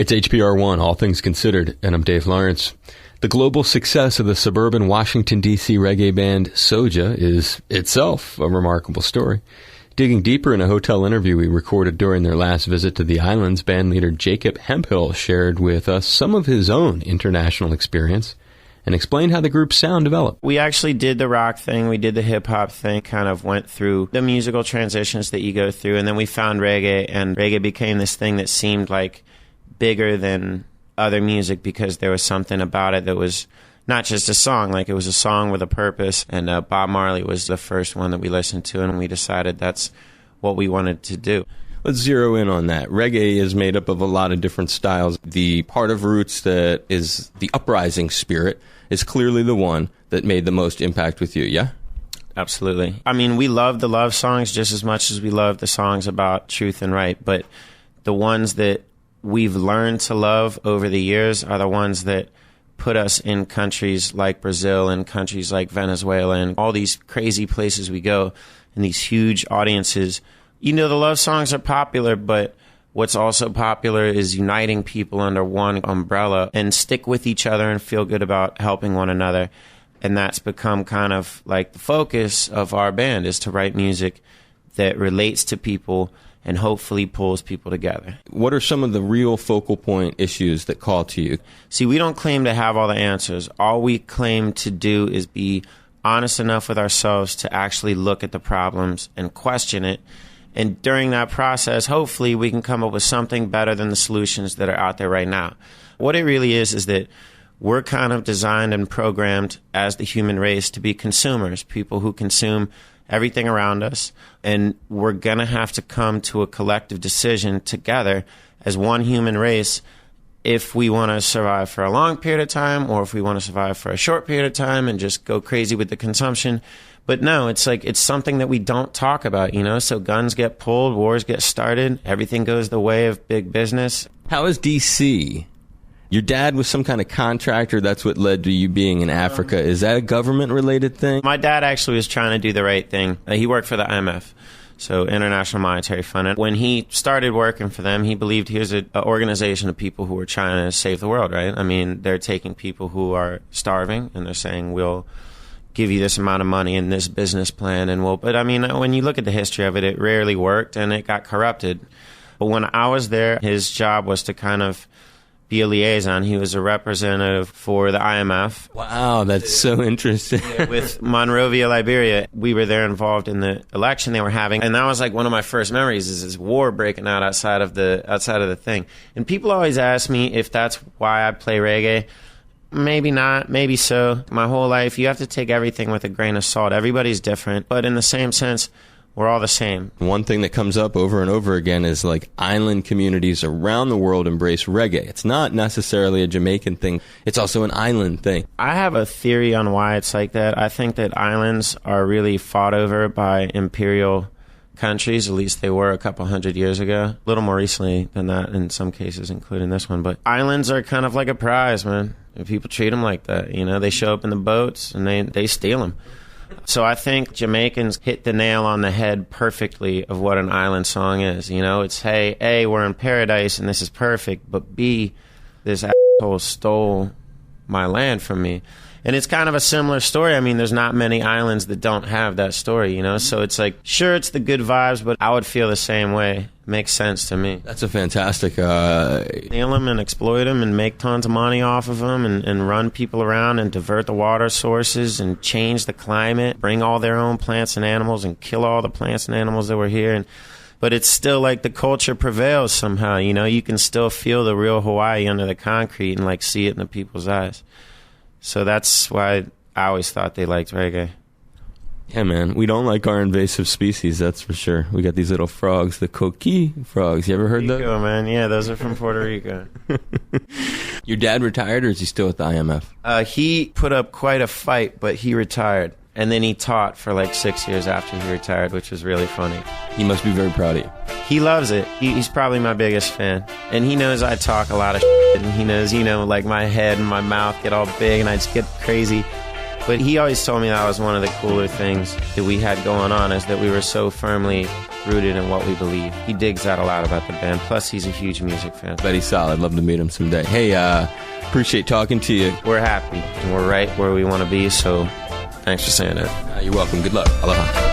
It's HPR One, All Things Considered, and I'm Dave Lawrence. The global success of the suburban Washington, D.C. reggae band Soja is itself a remarkable story. Digging deeper in a hotel interview we recorded during their last visit to the islands, band leader Jacob Hemphill shared with us some of his own international experience and explained how the group's sound developed. We actually did the rock thing, we did the hip-hop thing, kind of went through the musical transitions that you go through, and then we found reggae, and reggae became this thing that seemed like bigger than other music because there was something about it that was not just a song, like it was a song with a purpose. And Bob Marley was the first one that we listened to, and we decided that's what we wanted to do. Let's zero in on that. Reggae is made up of a lot of different styles. The part of roots that is the uprising spirit is clearly the one that made the most impact with you, yeah? Absolutely. I mean, we love the love songs just as much as we love the songs about truth and right, but the ones that we've learned to love over the years are the ones that put us in countries like Brazil and countries like Venezuela and all these crazy places we go and these huge audiences. You know, the love songs are popular, but what's also popular is uniting people under one umbrella and stick with each other and feel good about helping one another. And that's become kind of like the focus of our band, is to write music that relates to people and hopefully pulls people together. What are some of the real focal point issues that call to you? See, we don't claim to have all the answers. All we claim to do is be honest enough with ourselves to actually look at the problems and question it. And during that process, hopefully we can come up with something better than the solutions that are out there right now. What it really is that we're kind of designed and programmed as the human race to be consumers, people who consume everything around us, and we're going to have to come to a collective decision together as one human race if we want to survive for a long period of time or if we want to survive for a short period of time and just go crazy with the consumption. But no, it's like it's something that we don't talk about, you know? So guns get pulled, wars get started, everything goes the way of big business. How is D.C.? Your dad was some kind of contractor. That's what led to you being in Africa. Is that a government-related thing? My dad actually was trying to do the right thing. He worked for the IMF, so International Monetary Fund. And when he started working for them, he believed here's an organization of people who are trying to save the world, right? I mean, they're taking people who are starving, and they're saying, we'll give you this amount of money in this business plan. But I mean, when you look at the history of it, it rarely worked, and it got corrupted. But when I was there, his job was to kind of be a liaison. He was a representative for the IMF. Wow, that's so interesting. With Monrovia, Liberia. We were there involved in the election they were having, and that was like one of my first memories, is this war breaking out outside of the thing. And people always ask me if that's why I play reggae. Maybe not, maybe so. My whole life, you have to take everything with a grain of salt. Everybody's different, but in the same sense, we're all the same. One thing that comes up over and over again is like island communities around the world embrace reggae. It's not necessarily a Jamaican thing. It's also an island thing. I have a theory on why it's like that. I think that islands are really fought over by imperial countries. At least they were a couple hundred years ago. A little more recently than that in some cases, including this one. But islands are kind of like a prize, man. And people treat them like that. You know, they show up in the boats and they steal them. So I think Jamaicans hit the nail on the head perfectly of what an island song is. You know, it's, hey, A, we're in paradise and this is perfect, but B, this asshole stole my land from me. And it's kind of a similar story. I mean, there's not many islands that don't have that story, you know? So it's like, sure, it's the good vibes, but I would feel the same way. It makes sense to me. That's a fantastic... Steal them and exploit them and make tons of money off of them and run people around and divert the water sources and change the climate, bring all their own plants and animals and kill all the plants and animals that were here. But it's still like the culture prevails somehow, you know? You can still feel the real Hawaii under the concrete and like see it in the people's eyes. So that's why I always thought they liked reggae. Yeah, man. We don't like our invasive species, that's for sure. We got these little frogs, the coqui frogs. You ever heard those? Rico, man. Yeah, those are from Puerto Rico. Your dad retired, or is he still at the IMF? He put up quite a fight, but he retired. And then he taught for like 6 years after he retired, which was really funny. He must be very proud of you. He loves it. He's probably my biggest fan. And he knows I talk a lot of shit. And he knows, you know, like my head and my mouth get all big and I just get crazy. But he always told me that was one of the cooler things that we had going on, is that we were so firmly rooted in what we believe. He digs that a lot about the band. Plus, he's a huge music fan. Bet he's solid. Love to meet him someday. Hey, appreciate talking to you. We're happy, and we're right where we want to be, so thanks for saying that. You're welcome. Good luck. Aloha.